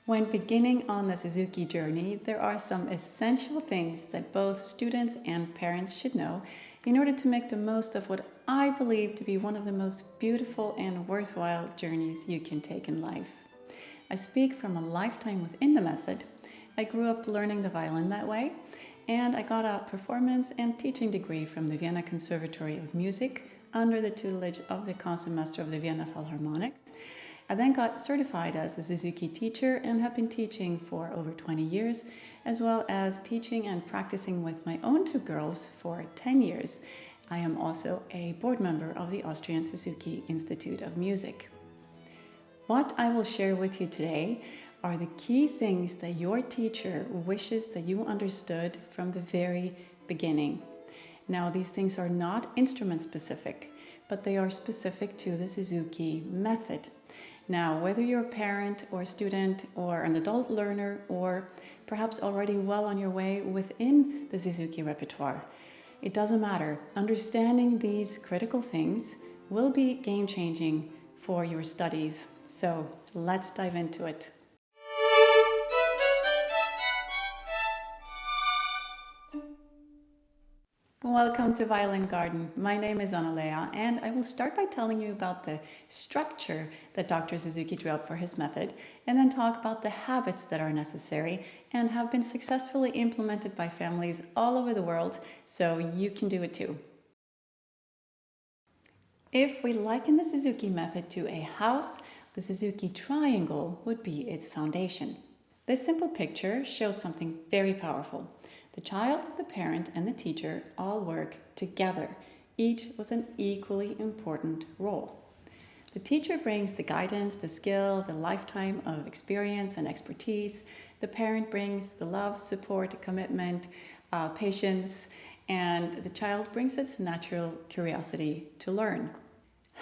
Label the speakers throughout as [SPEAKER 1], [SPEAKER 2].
[SPEAKER 1] When beginning on the Suzuki journey, there are some essential things that both students and parents should know in order to make the most of what I believe to be one of the most beautiful and worthwhile journeys you can take in life. I speak from a lifetime within the method. I grew up learning the violin that way, and I got a performance and teaching degree from the Vienna Conservatory of Music under the tutelage of the concertmaster of the Vienna Philharmonics. I then got certified as a Suzuki Teacher and have been teaching for over 20 years, as well as teaching and practicing with my own two girls for 10 years. I am also a board member of the Austrian Suzuki Institute of Music. What I will share with you today are the key things that your teacher wishes that you understood from the very beginning. Now, these things are not instrument specific, but they are specific to the Suzuki method. Now, whether you're a parent or a student or an adult learner or perhaps already well on your way within the Suzuki Repertoire, it doesn't matter. Understanding these critical things will be game-changing for your studies. So let's dive into it. Welcome to Violin Garden. My name is Annalea, and I will start by telling you about the structure that Dr. Suzuki drew up for his method, and then talk about the habits that are necessary and have been successfully implemented by families all over the world, so you can do it too. If we liken the Suzuki method to a house, the Suzuki triangle would be its foundation. This simple picture shows something very powerful. The child, the parent, and the teacher all work together, each with an equally important role. The teacher brings the guidance, the skill, the lifetime of experience and expertise. The parent brings the love, support, commitment, patience, and the child brings its natural curiosity to learn.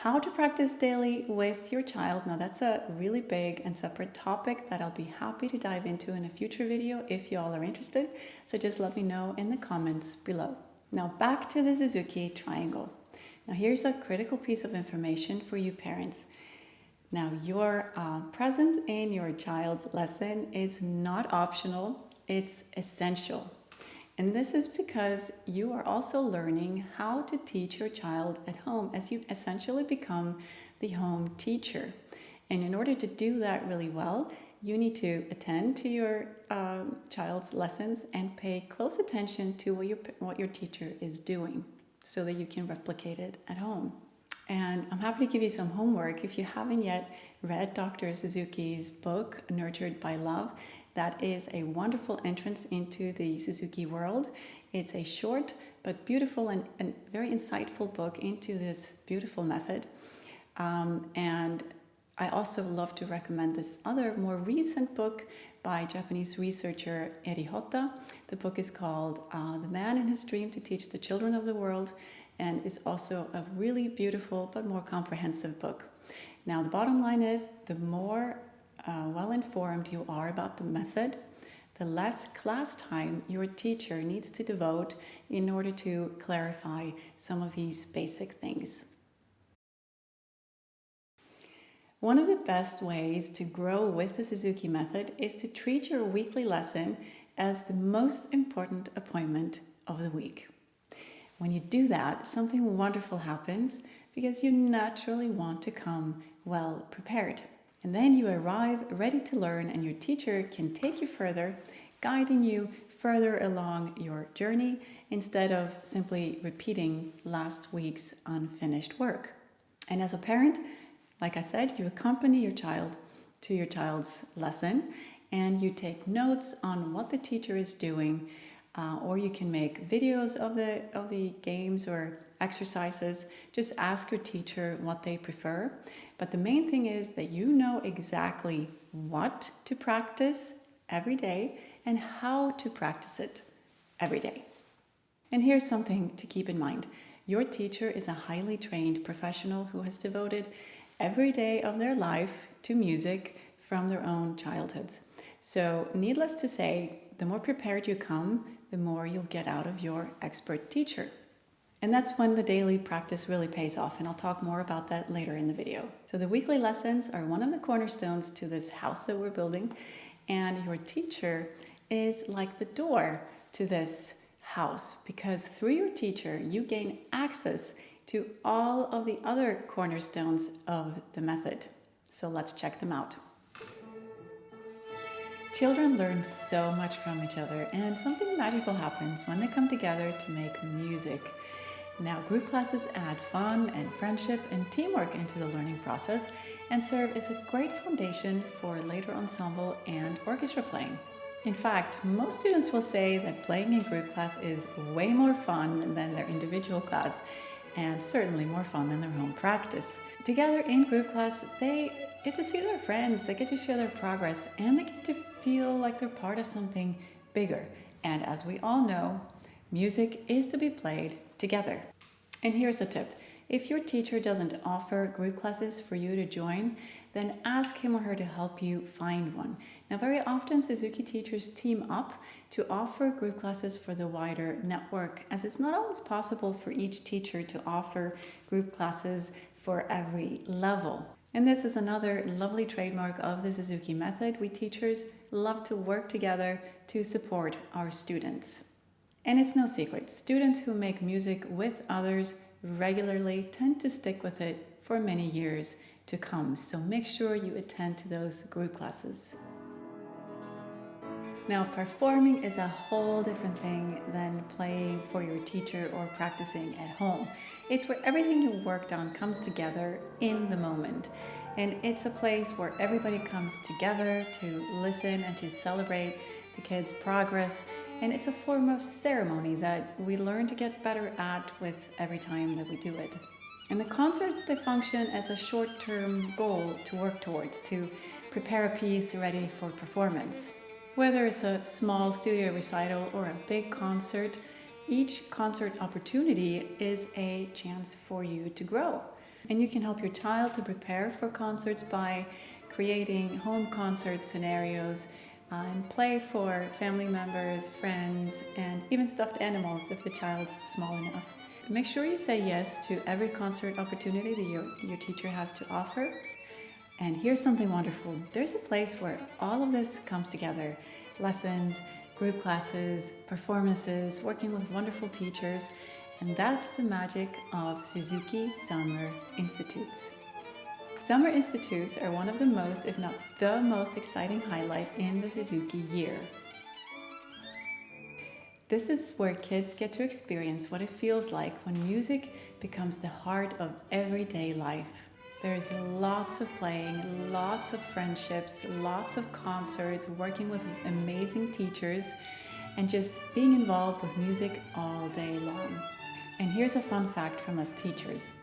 [SPEAKER 1] How to practice daily with your child. Now that's a really big and separate topic that I'll be happy to dive into in a future video if you all are interested. So just let me know in the comments below. Now back to the Suzuki triangle. Now here's a critical piece of information for you parents. Now your presence in your child's lesson is not optional, it's essential. And this is because you are also learning how to teach your child at home as you essentially become the home teacher. And in order to do that really well, you need to attend to your child's lessons and pay close attention to what your teacher is doing so that you can replicate it at home. And I'm happy to give you some homework. If you haven't yet read Dr. Suzuki's book, Nurtured by Love, that is a wonderful entrance into the Suzuki world. It's a short but beautiful and very insightful book into this beautiful method. And I also love to recommend this other more recent book by Japanese researcher Eri Hotta. The book is called The Man in His Dream to Teach the Children of the World, and is also a really beautiful but more comprehensive book. Now the bottom line is, the more well-informed you are about the method, the less class time your teacher needs to devote in order to clarify some of these basic things. One of the best ways to grow with the Suzuki method is to treat your weekly lesson as the most important appointment of the week. When you do that, something wonderful happens because you naturally want to come well prepared. And then you arrive ready to learn, and your teacher can take you further, guiding you further along your journey instead of simply repeating last week's unfinished work. And as a parent, like I said, you accompany your child to your child's lesson and you take notes on what the teacher is doing, or you can make videos of the games or exercises. Just ask your teacher what they prefer. But the main thing is that you know exactly what to practice every day and how to practice it every day. And here's something to keep in mind. Your teacher is a highly trained professional who has devoted every day of their life to music from their own childhoods. So needless to say, the more prepared you come, the more you'll get out of your expert teacher. And that's when the daily practice really pays off, and I'll talk more about that later in the video. So the weekly lessons are one of the cornerstones to this house that we're building, And your teacher is like the door to this house, because through your teacher, you gain access to all of the other cornerstones of the method. So let's check them out. Children learn so much from each other, and something magical happens when they come together to make music. Now, group classes add fun and friendship and teamwork into the learning process and serve as a great foundation for later ensemble and orchestra playing. In fact, most students will say that playing in group class is way more fun than their individual class, and certainly more fun than their home practice. Together in group class, they get to see their friends, they get to share their progress, and they get to feel like they're part of something bigger. And as we all know, music is to be played together. And here's a tip. If your teacher doesn't offer group classes for you to join, then ask him or her to help you find one. Now, very often Suzuki teachers team up to offer group classes for the wider network, as it's not always possible for each teacher to offer group classes for every level. And this is another lovely trademark of the Suzuki Method. We teachers love to work together to support our students. And it's no secret, students who make music with others regularly tend to stick with it for many years to come. So make sure you attend to those group classes. Now, performing is a whole different thing than playing for your teacher or practicing at home. It's where everything you worked on comes together in the moment. And it's a place where everybody comes together to listen and to celebrate the kids' progress. And it's a form of ceremony that we learn to get better at with every time that we do it. And the concerts, they function as a short-term goal to work towards, to prepare a piece ready for performance. Whether it's a small studio recital or a big concert, each concert opportunity is a chance for you to grow. And you can help your child to prepare for concerts by creating home concert scenarios and play for family members, friends, and even stuffed animals if the child's small enough. Make sure you say yes to every concert opportunity that your teacher has to offer. And here's something wonderful. There's a place where all of this comes together. Lessons, group classes, performances, working with wonderful teachers. And that's the magic of Suzuki Summer Institutes. Summer Institutes are one of the most, if not the most exciting highlight in the Suzuki year. This is where kids get to experience what it feels like when music becomes the heart of everyday life. There's lots of playing, lots of friendships, lots of concerts, working with amazing teachers, and just being involved with music all day long. And here's a fun fact from us teachers.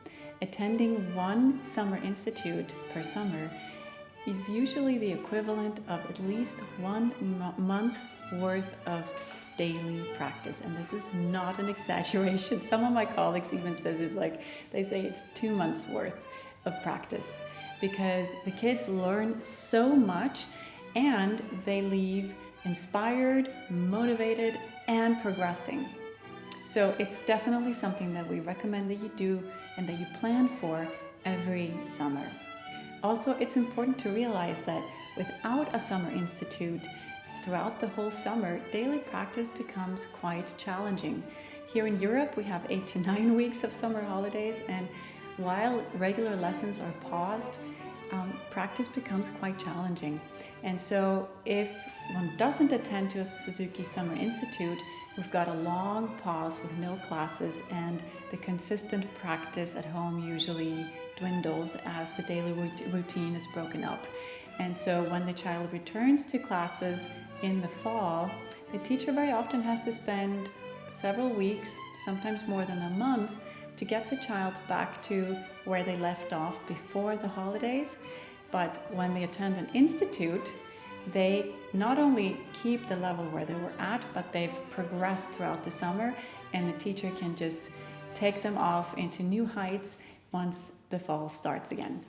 [SPEAKER 1] Attending one summer institute per summer is usually the equivalent of at least 1 month's worth of daily practice. And this is not an exaggeration. Some of my colleagues even says they say it's 2 months worth of practice, because the kids learn so much and they leave inspired, motivated, and progressing. So it's definitely something that we recommend that you do and that you plan for every summer. Also, it's important to realize that without a summer institute, throughout the whole summer, daily practice becomes quite challenging. Here in Europe, we have 8 to 9 weeks of summer holidays, and while regular lessons are paused, practice becomes quite challenging. And so if one doesn't attend to a Suzuki Summer Institute, we've got a long pause with no classes, and the consistent practice at home usually dwindles as the daily routine is broken up. And so when the child returns to classes in the fall, the teacher very often has to spend several weeks, sometimes more than a month, to get the child back to where they left off before the holidays. But when they attend an institute, they not only keep the level where they were at, but they've progressed throughout the summer, and the teacher can just take them off into new heights once the fall starts again.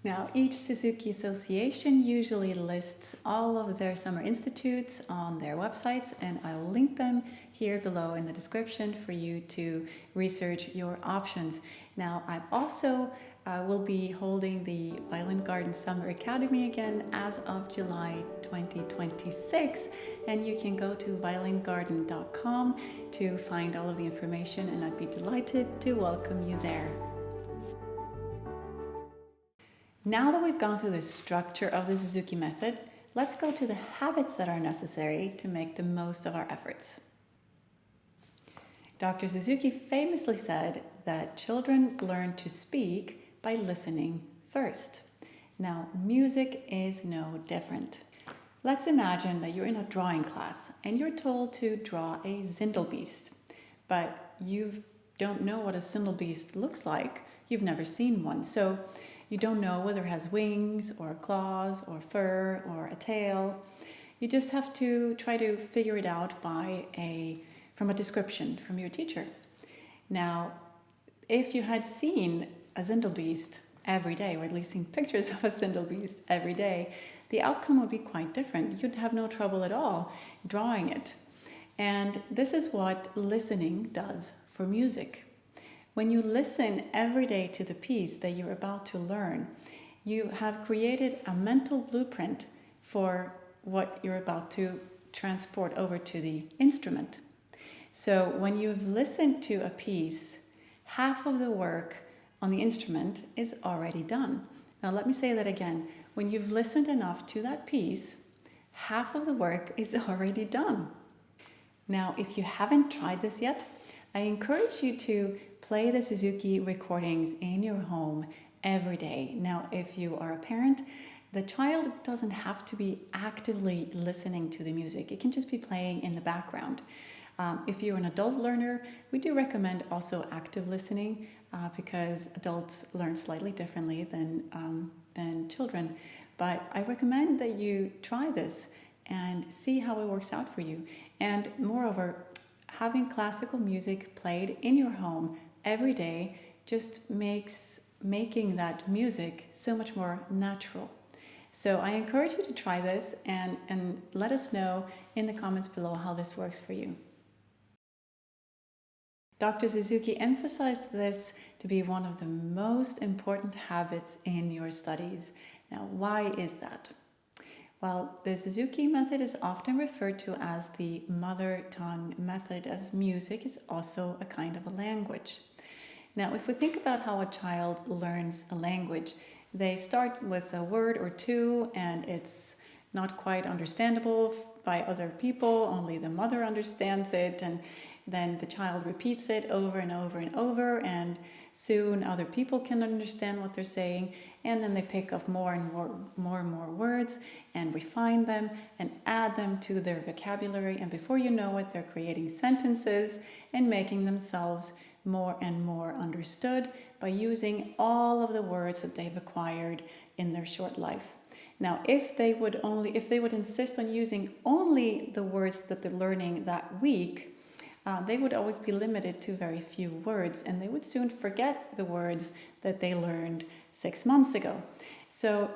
[SPEAKER 1] Now, each Suzuki association usually lists all of their summer institutes on their websites, and I will link them here below in the description for you to research your options. Now, I've also we'll be holding the Violin Garden Summer Academy again as of July 2026, and you can go to violingarden.com to find all of the information, and I'd be delighted to welcome you there. Now that we've gone through the structure of the Suzuki method, let's go to the habits that are necessary to make the most of our efforts. Dr. Suzuki famously said that children learn to speak by listening first. Now, music is no different. Let's imagine that you're in a drawing class and you're told to draw a Zindelbeest, but you don't know what a Zindelbeest looks like. You've never seen one, so you don't know whether it has wings or claws or fur or a tail. You just have to try to figure it out from a description from your teacher. Now, if you had seen a Zindelbeest every day, or at least seen pictures of a Zindelbeest every day, the outcome would be quite different. You'd have no trouble at all drawing it. And this is what listening does for music. When you listen every day to the piece that you're about to learn, you have created a mental blueprint for what you're about to transport over to the instrument. So when you've listened to a piece, half of the work on the instrument is already done. Now let me say that again. When you've listened enough to that piece, half of the work is already done. Now, if you haven't tried this yet, I encourage you to play the Suzuki recordings in your home every day. Now, if you are a parent, the child doesn't have to be actively listening to the music. It can just be playing in the background. If you're an adult learner, we do recommend also active listening because adults learn slightly differently than children. But I recommend that you try this and see how it works out for you. And moreover, having classical music played in your home every day just makes making that music so much more natural. So I encourage you to try this and let us know in the comments below how this works for you. Dr. Suzuki emphasized this to be one of the most important habits in your studies. Now, why is that? Well, the Suzuki method is often referred to as the mother tongue method, as music is also a kind of a language. Now, if we think about how a child learns a language, they start with a word or two and it's not quite understandable by other people, only the mother understands it, and then the child repeats it over and over and over, and soon other people can understand what they're saying, and then they pick up more and more words and refine them and add them to their vocabulary, and before you know it, they're creating sentences and making themselves more and more understood by using all of the words that they've acquired in their short life. Now, if they would insist on using only the words that they're learning that week, they would always be limited to very few words, and they would soon forget the words that they learned 6 months ago. So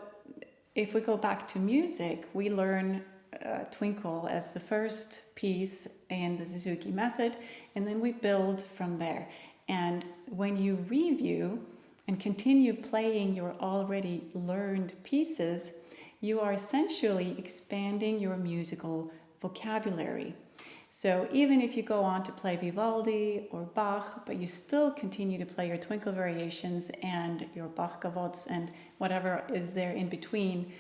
[SPEAKER 1] if we go back to music, we learn Twinkle as the first piece in the Suzuki method, and then we build from there. And when you review and continue playing your already learned pieces, you are essentially expanding your musical vocabulary. So even if you go on to play Vivaldi or Bach, but you still continue to play your Twinkle variations and your Bach gavottes and whatever is there in between,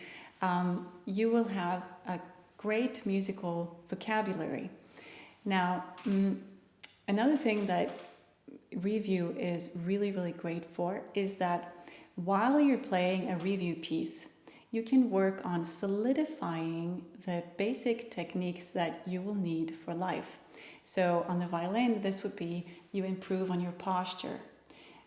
[SPEAKER 1] you will have a great musical vocabulary. Now, another thing that review is really, really great for is that while you're playing a review piece, you can work on solidifying the basic techniques that you will need for life. So on the violin, this would be you improve on your posture.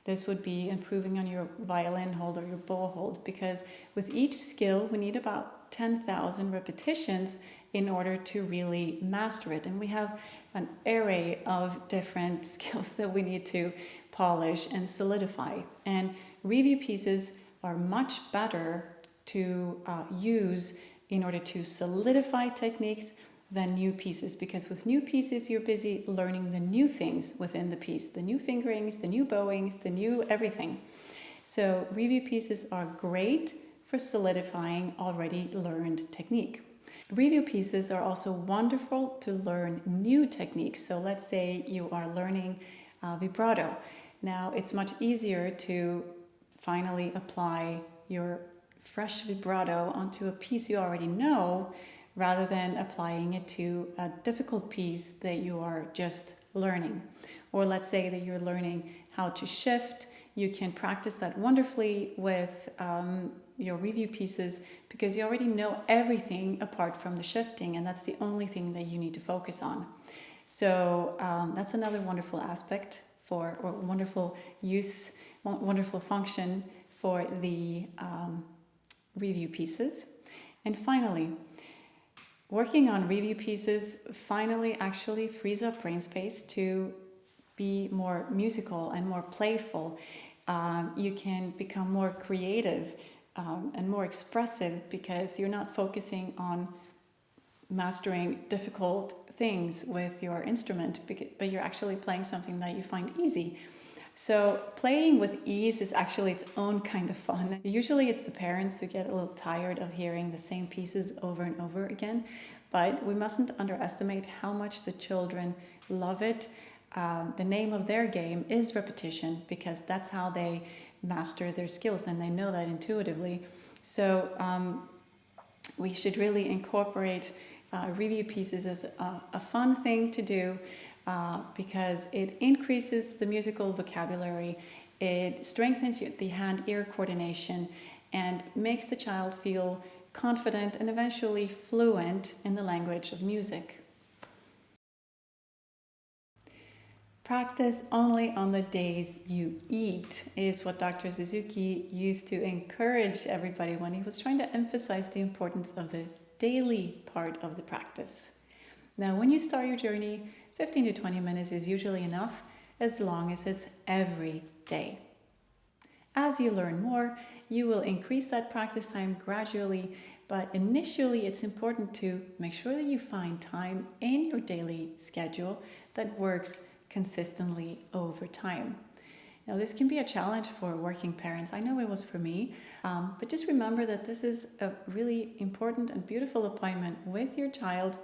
[SPEAKER 1] This would be improving on your violin hold or your bow hold, because with each skill, we need about 10,000 repetitions in order to really master it. And we have an array of different skills that we need to polish and solidify. And review pieces are much better to use in order to solidify techniques than new pieces, because with new pieces you're busy learning the new things within the piece, the new fingerings, the new bowings, the new everything. So review pieces are great for solidifying already learned technique. Review pieces are also wonderful to learn new techniques. So let's say you are learning vibrato. Now it's much easier to finally apply your fresh vibrato onto a piece you already know rather than applying it to a difficult piece that you are just learning. Or let's say that you're learning how to shift. You can practice that wonderfully with your review pieces because you already know everything apart from the shifting, and that's the only thing that you need to focus on. So that's another wonderful aspect or wonderful use, wonderful function for the review pieces. And finally, working on review pieces finally actually frees up brain space to be more musical and more playful. You can become more creative and more expressive because you're not focusing on mastering difficult things with your instrument, but you're actually playing something that you find easy. So playing with ease is actually its own kind of fun. Usually it's the parents who get a little tired of hearing the same pieces over and over again, but we mustn't underestimate how much the children love it. The name of their game is repetition because that's how they master their skills, and they know that intuitively. So we should really incorporate review pieces as a fun thing to do because it increases the musical vocabulary, it strengthens the hand-ear coordination, and makes the child feel confident and eventually fluent in the language of music. Practice only on the days you eat is what Dr. Suzuki used to encourage everybody when he was trying to emphasize the importance of the daily part of the practice. Now, when you start your journey, 15 to 20 minutes is usually enough as long as it's every day. As you learn more, you will increase that practice time gradually, but initially it's important to make sure that you find time in your daily schedule that works consistently over time. Now, this can be a challenge for working parents. I know it was for me, but just remember that this is a really important and beautiful appointment with your child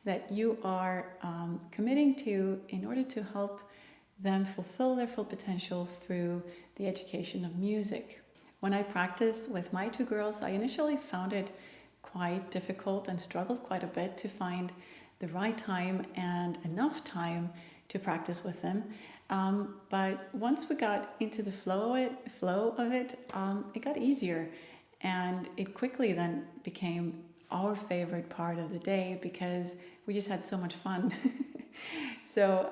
[SPEAKER 1] that you are committing to in order to help them fulfill their full potential through the education of music. When I practiced with my two girls, I initially found it quite difficult and struggled quite a bit to find the right time and enough time to practice with them. But once we got into the flow of it, it got easier, and it quickly then became our favorite part of the day because we just had so much fun. So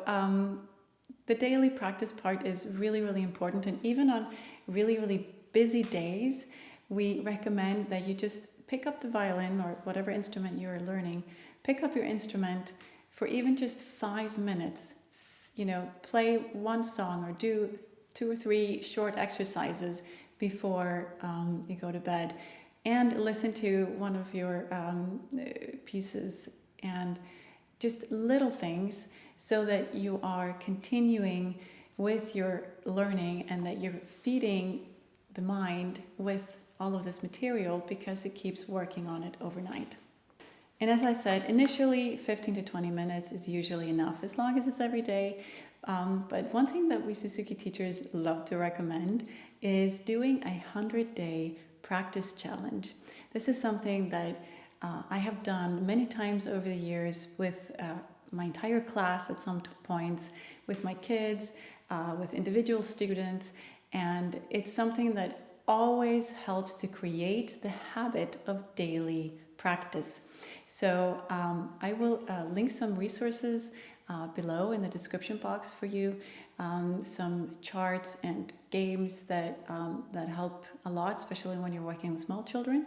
[SPEAKER 1] the daily practice part is really, really important, and even on really, really busy days, we recommend that you just pick up the violin or whatever instrument you're learning, pick up your instrument for even just 5 minutes. You know, play one song or do 2 or 3 short exercises before you go to bed, and listen to one of your pieces, and just little things so that you are continuing with your learning and that you're feeding the mind with all of this material because it keeps working on it overnight. And as I said, initially 15 to 20 minutes is usually enough as long as it's every day. But one thing that we Suzuki teachers love to recommend is doing a 100-day practice challenge. This is something that I have done many times over the years with my entire class at some points, with my kids, with individual students, and it's something that always helps to create the habit of daily practice. So I will link some resources below in the description box for you, some charts and games that help a lot, especially when you're working with small children.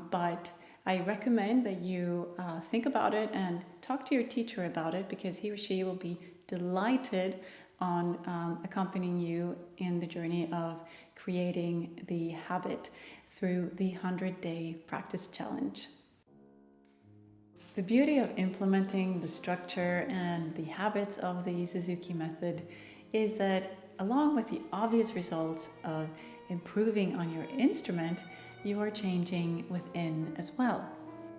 [SPEAKER 1] But I recommend that you think about it and talk to your teacher about it, because he or she will be delighted on accompanying you in the journey of creating the habit through the 100-day practice challenge. The beauty of implementing the structure and the habits of the Suzuki method is that, along with the obvious results of improving on your instrument, you are changing within as well.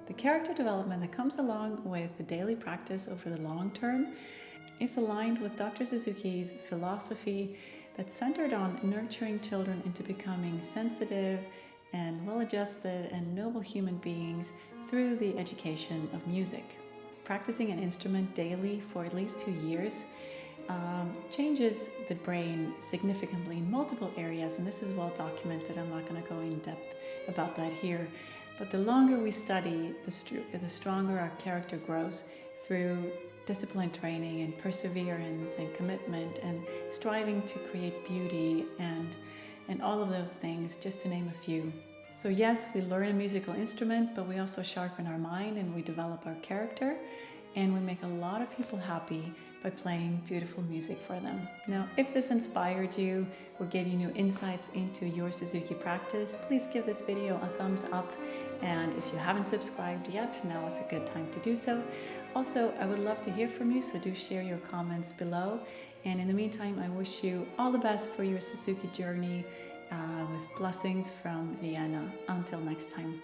[SPEAKER 1] The character development that comes along with the daily practice over the long term is aligned with Dr. Suzuki's philosophy that's centered on nurturing children into becoming sensitive and well-adjusted and noble human beings through the education of music. Practicing an instrument daily for at least 2 years changes the brain significantly in multiple areas, and this is well documented. I'm not going to go in depth about that here. But the longer we study, the stronger our character grows through discipline training and perseverance and commitment and striving to create beauty and all of those things, just to name a few. So yes, we learn a musical instrument, but we also sharpen our mind and we develop our character, and we make a lot of people happy by playing beautiful music for them. Now, if this inspired you or gave you new insights into your Suzuki practice, please give this video a thumbs up. And if you haven't subscribed yet, now is a good time to do so. Also, I would love to hear from you, so do share your comments below. And in the meantime, I wish you all the best for your Suzuki journey with blessings from Vienna. Until next time.